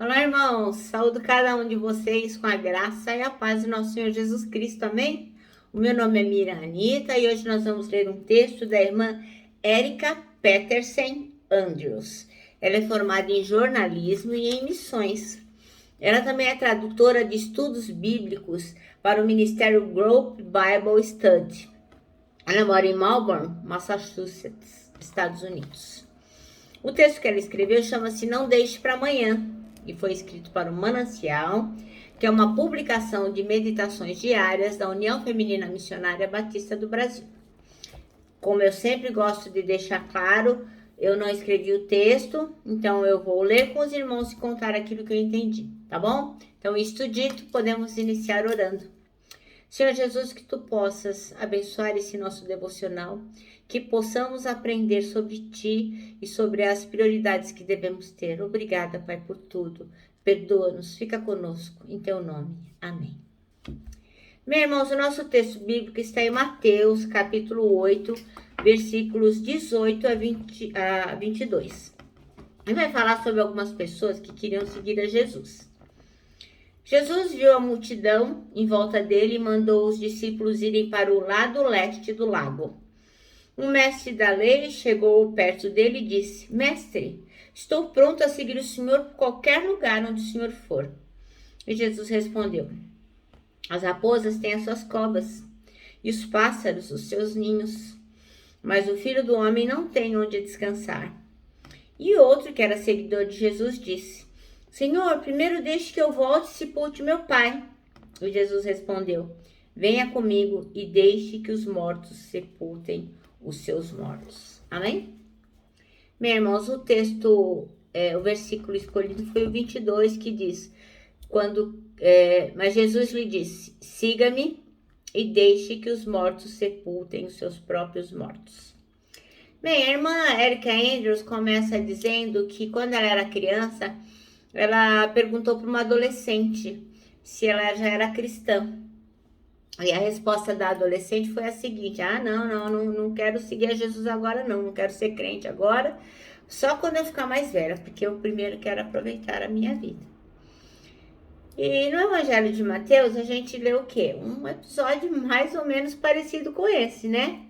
Olá, irmãos. Saúdo cada um de vocês com a graça e a paz do nosso Senhor Jesus Cristo. Amém? O meu nome é Mira Anita e hoje nós vamos ler um texto da irmã Erika Petersen Andrews. Ela é formada em jornalismo e em missões. Ela também é tradutora de estudos bíblicos para o Ministério Growth Bible Study. Ela mora em Melbourne, Massachusetts, Estados Unidos. O texto que ela escreveu chama-se Não Deixe para Amanhã e foi escrito para o Manancial, que é uma publicação de meditações diárias da União Feminina Missionária Batista do Brasil. Como eu sempre gosto de deixar claro, eu não escrevi o texto, então eu vou ler com os irmãos e contar aquilo que eu entendi, tá bom? Então, isto dito, podemos iniciar orando. Senhor Jesus, que tu possas abençoar esse nosso devocional, que possamos aprender sobre ti e sobre as prioridades que devemos ter. Obrigada, Pai, por tudo. Perdoa-nos, fica conosco, em teu nome. Amém. Meus irmãos, o nosso texto bíblico está em Mateus, capítulo 8, versículos 18 a 22. Ele vai falar sobre algumas pessoas que queriam seguir a Jesus. Jesus viu a multidão em volta dele e mandou os discípulos irem para o lado leste do lago. Um mestre da lei chegou perto dele e disse: Mestre, estou pronto a seguir o Senhor por qualquer lugar onde o Senhor for. E Jesus respondeu: As raposas têm as suas covas e os pássaros os seus ninhos, mas o Filho do Homem não tem onde descansar. E outro, que era seguidor de Jesus, disse: Senhor, primeiro deixe que eu volte e sepulte meu pai. E Jesus respondeu: Venha comigo e deixe que os mortos sepultem os seus mortos. Amém? Meus irmãos, o texto, o versículo escolhido foi o 22, que diz: Mas Jesus lhe disse: Siga-me e deixe que os mortos sepultem os seus próprios mortos. Bem, a irmã Erika Andrews começa dizendo que quando ela era criança, ela perguntou para uma adolescente se ela já era cristã. E a resposta da adolescente foi a seguinte: não quero seguir a Jesus agora não quero ser crente agora, só quando eu ficar mais velha, porque eu primeiro quero aproveitar a minha vida. E no Evangelho de Mateus a gente lê o quê? Um episódio mais ou menos parecido com esse, né?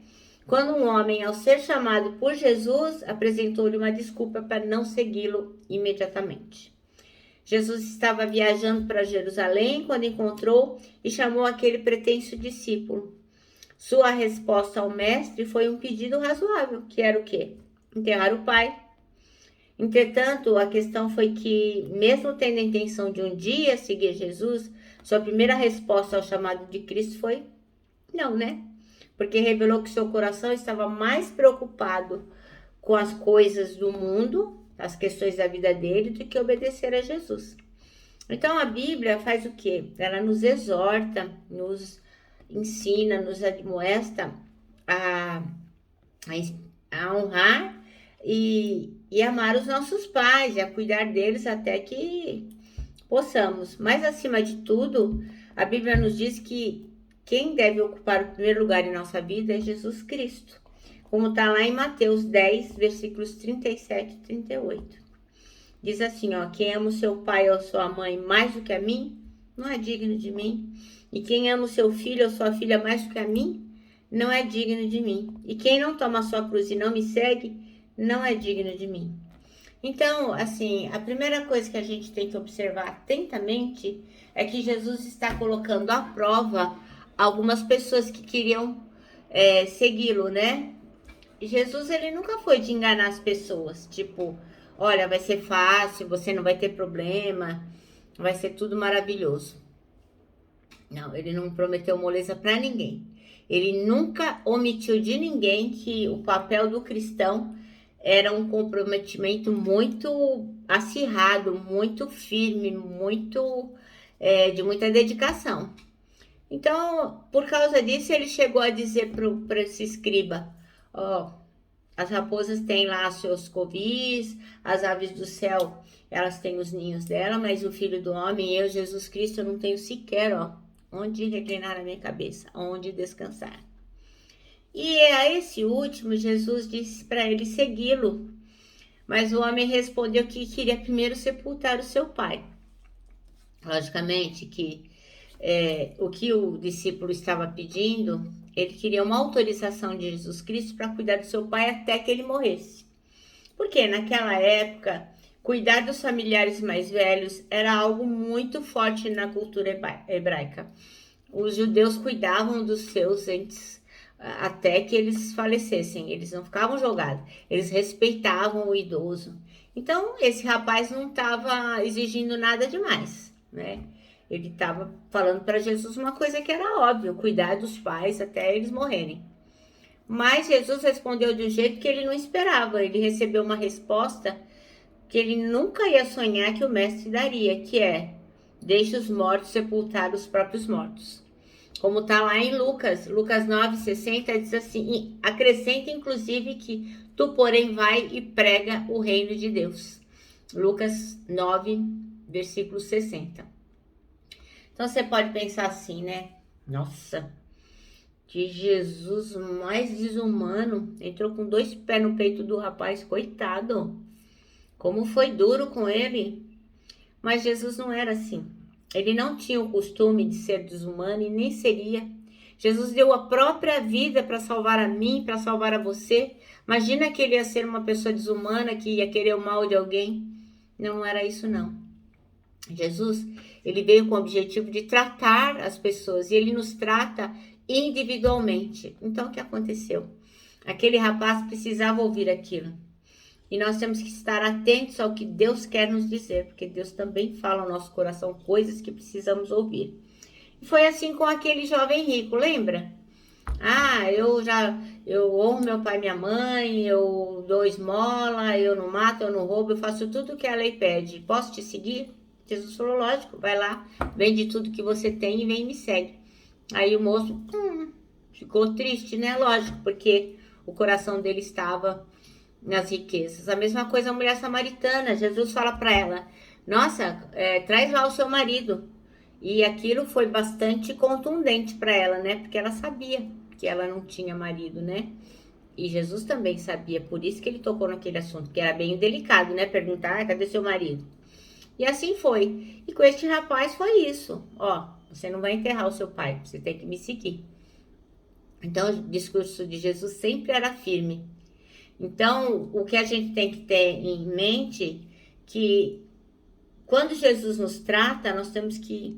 Quando um homem, ao ser chamado por Jesus, apresentou-lhe uma desculpa para não segui-lo imediatamente. Jesus estava viajando para Jerusalém quando encontrou e chamou aquele pretenso discípulo. Sua resposta ao mestre foi um pedido razoável, que era o quê? Enterrar o pai. Entretanto, a questão foi que, mesmo tendo a intenção de um dia seguir Jesus, sua primeira resposta ao chamado de Cristo foi não, né? Porque revelou que seu coração estava mais preocupado com as coisas do mundo, as questões da vida dele, do que obedecer a Jesus. Então a Bíblia faz o quê? Ela nos exorta, nos ensina, nos admoesta a honrar e amar os nossos pais, e a cuidar deles até que possamos. Mas acima de tudo, a Bíblia nos diz que quem deve ocupar o primeiro lugar em nossa vida é Jesus Cristo, como está lá em Mateus 10, versículos 37 e 38. Diz assim, quem ama o seu pai ou sua mãe mais do que a mim, não é digno de mim. E quem ama o seu filho ou sua filha mais do que a mim, não é digno de mim. E quem não toma a sua cruz e não me segue, não é digno de mim. Então, assim, a primeira coisa que a gente tem que observar atentamente é que Jesus está colocando à prova algumas pessoas que queriam segui-lo, né? Jesus, ele nunca foi de enganar as pessoas, tipo, olha, vai ser fácil, você não vai ter problema, vai ser tudo maravilhoso. Não, ele não prometeu moleza para ninguém. Ele nunca omitiu de ninguém que o papel do cristão era um comprometimento muito acirrado, muito firme, muito de muita dedicação. Então, por causa disso, ele chegou a dizer para esse escriba: as raposas têm lá seus covis, as aves do céu, elas têm os ninhos dela, mas o Filho do Homem, eu, Jesus Cristo, eu não tenho sequer, onde reclinar a minha cabeça, onde descansar. E a esse último, Jesus disse para ele segui-lo. Mas o homem respondeu que queria primeiro sepultar o seu pai. Logicamente que o que o discípulo estava pedindo, ele queria uma autorização de Jesus Cristo para cuidar do seu pai até que ele morresse. Porque naquela época, cuidar dos familiares mais velhos era algo muito forte na cultura hebraica. Os judeus cuidavam dos seus entes até que eles falecessem, eles não ficavam jogados, eles respeitavam o idoso. Então, esse rapaz não estava exigindo nada demais, né? Ele estava falando para Jesus uma coisa que era óbvio, cuidar dos pais até eles morrerem. Mas Jesus respondeu de um jeito que ele não esperava. Ele recebeu uma resposta que ele nunca ia sonhar que o mestre daria, que é: deixe os mortos sepultar os próprios mortos. Como está lá em Lucas 9,60, diz assim, acrescenta inclusive que tu, porém, vai e prega o reino de Deus. Lucas 9, versículo 60. Então você pode pensar assim, né? Nossa, que Jesus mais desumano, entrou com 2 pés no peito do rapaz, coitado. Como foi duro com ele. Mas Jesus não era assim. Ele não tinha o costume de ser desumano e nem seria. Jesus deu a própria vida para salvar a mim, para salvar a você. Imagina que ele ia ser uma pessoa desumana, que ia querer o mal de alguém. Não era isso, não. Jesus, ele veio com o objetivo de tratar as pessoas e ele nos trata individualmente. Então, o que aconteceu? Aquele rapaz precisava ouvir aquilo. E nós temos que estar atentos ao que Deus quer nos dizer, porque Deus também fala ao nosso coração coisas que precisamos ouvir. E foi assim com aquele jovem rico, lembra? Eu honro meu pai e minha mãe, eu dou esmola, eu não mato, eu não roubo, eu faço tudo o que a lei pede. Posso te seguir? Jesus falou, lógico, vai lá, vende tudo que você tem e vem e me segue. Aí o moço ficou triste, né? Lógico, porque o coração dele estava nas riquezas. A mesma coisa a mulher samaritana. Jesus fala para ela, nossa, traz lá o seu marido. E aquilo foi bastante contundente para ela, né? Porque ela sabia que ela não tinha marido, né? E Jesus também sabia, por isso que ele tocou naquele assunto, que era bem delicado, né? Perguntar, cadê seu marido? E assim foi. E com este rapaz foi isso. Ó, você não vai enterrar o seu pai, você tem que me seguir. Então, o discurso de Jesus sempre era firme. Então, o que a gente tem que ter em mente, que quando Jesus nos trata, nós temos que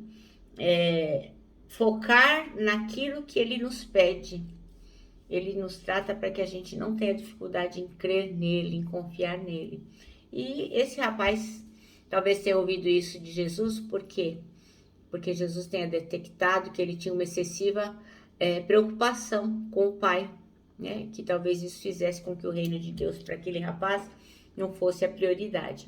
focar naquilo que ele nos pede. Ele nos trata para que a gente não tenha dificuldade em crer nele, em confiar nele. E esse rapaz talvez tenha ouvido isso de Jesus, por quê? Porque Jesus tenha detectado que ele tinha uma excessiva preocupação com o pai, né? Que talvez isso fizesse com que o reino de Deus para aquele rapaz não fosse a prioridade.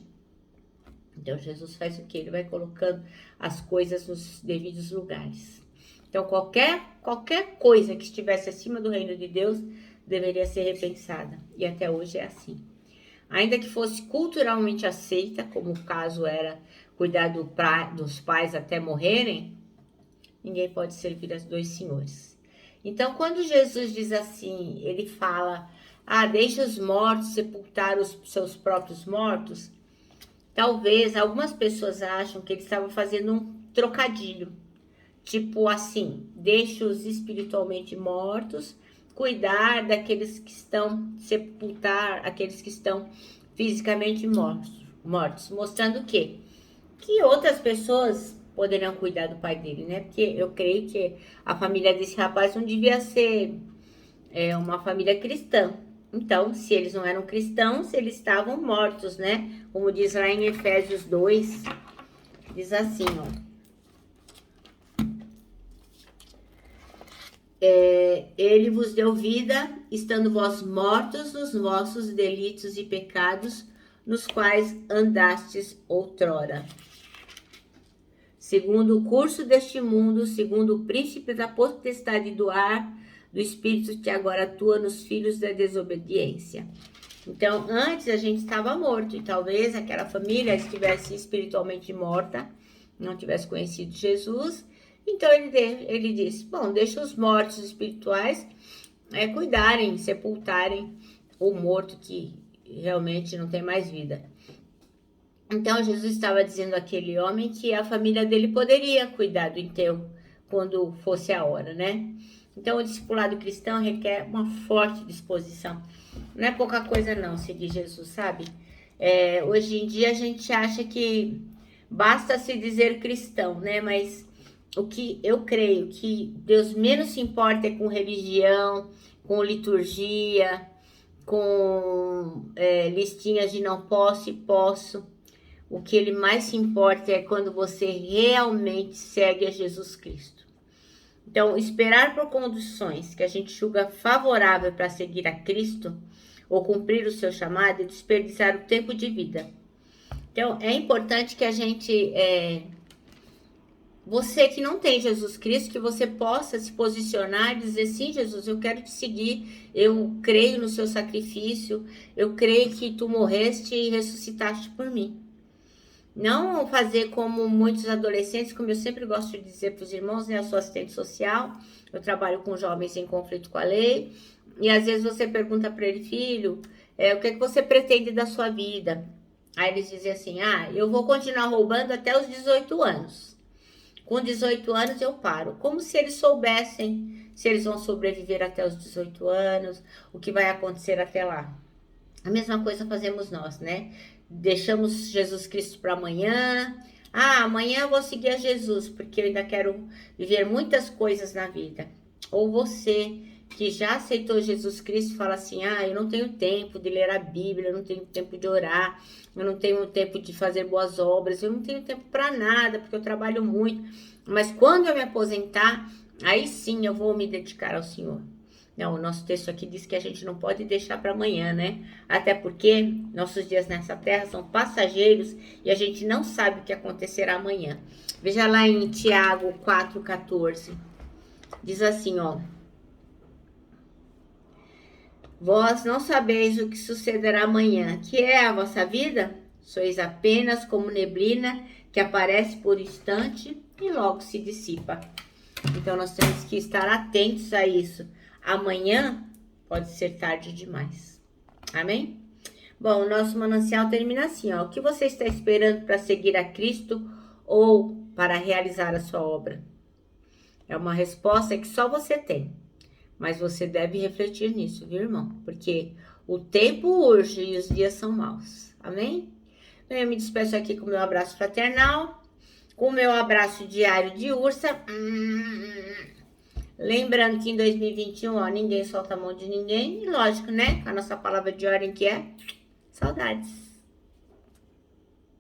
Então Jesus faz o quê? Ele vai colocando as coisas nos devidos lugares. Então qualquer coisa que estivesse acima do reino de Deus deveria ser repensada. E até hoje é assim. Ainda que fosse culturalmente aceita, como o caso era cuidar dos pais até morrerem, ninguém pode servir aos 2 senhores. Então, quando Jesus diz assim, ele fala, deixa os mortos sepultar os seus próprios mortos, talvez algumas pessoas acham que ele estava fazendo um trocadilho. Tipo assim, deixa os espiritualmente mortos cuidar daqueles que estão, sepultar aqueles que estão fisicamente mortos, mostrando o quê? Que outras pessoas poderiam cuidar do pai dele, né? Porque eu creio que a família desse rapaz não devia ser uma família cristã. Então, se eles não eram cristãos, eles estavam mortos, né? Como diz lá em Efésios 2, diz assim, ó. Ele vos deu vida, estando vós mortos nos vossos delitos e pecados, nos quais andastes outrora. Segundo o curso deste mundo, segundo o príncipe da potestade do ar, do espírito que agora atua nos filhos da desobediência. Então, antes a gente estava morto, e talvez aquela família estivesse espiritualmente morta, não tivesse conhecido Jesus. Então ele disse, bom, deixa os mortos espirituais cuidarem, sepultarem o morto que realmente não tem mais vida. Então, Jesus estava dizendo àquele homem que a família dele poderia cuidar do enterro quando fosse a hora, né? Então, o discipulado cristão requer uma forte disposição. Não é pouca coisa não, seguir Jesus, sabe? Hoje em dia a gente acha que basta se dizer cristão, né? Mas o que eu creio que Deus menos se importa é com religião, com liturgia, com listinhas de não posso e posso. O que ele mais se importa é quando você realmente segue a Jesus Cristo. Então, esperar por condições que a gente julga favorável para seguir a Cristo ou cumprir o seu chamado é desperdiçar o tempo de vida. Então, é importante que a gente, você que não tem Jesus Cristo, que você possa se posicionar e dizer, sim, Jesus, eu quero te seguir, eu creio no seu sacrifício, eu creio que tu morreste e ressuscitaste por mim. Não fazer como muitos adolescentes, como eu sempre gosto de dizer para os irmãos, né? Eu sou assistente social, eu trabalho com jovens em conflito com a lei, e às vezes você pergunta para ele, filho, o que é que você pretende da sua vida? Aí eles dizem assim, eu vou continuar roubando até os 18 anos. Com 18 anos eu paro. Como se eles soubessem se eles vão sobreviver até os 18 anos, o que vai acontecer até lá. A mesma coisa fazemos nós, né? Deixamos Jesus Cristo para amanhã. Amanhã eu vou seguir a Jesus, porque eu ainda quero viver muitas coisas na vida. Ou você que já aceitou Jesus Cristo fala assim, eu não tenho tempo de ler a Bíblia, eu não tenho tempo de orar, eu não tenho tempo de fazer boas obras, eu não tenho tempo para nada, porque eu trabalho muito. Mas quando eu me aposentar, aí sim eu vou me dedicar ao Senhor. Não, o nosso texto aqui diz que a gente não pode deixar para amanhã, né? Até porque nossos dias nessa terra são passageiros e a gente não sabe o que acontecerá amanhã. Veja lá em Tiago 4,14. Diz assim, vós não sabeis o que sucederá amanhã, que é a vossa vida? Sois apenas como neblina que aparece por instante e logo se dissipa. Então nós temos que estar atentos a isso. Amanhã pode ser tarde demais. Amém? Bom, o nosso manancial termina assim, o que você está esperando para seguir a Cristo ou para realizar a sua obra? É uma resposta que só você tem. Mas você deve refletir nisso, viu, irmão? Porque o tempo urge e os dias são maus. Amém? Então, eu me despeço aqui com o meu abraço fraternal, com o meu abraço diário de ursa. Lembrando que em 2021, ninguém solta a mão de ninguém. E lógico, né? A nossa palavra de ordem que é saudades.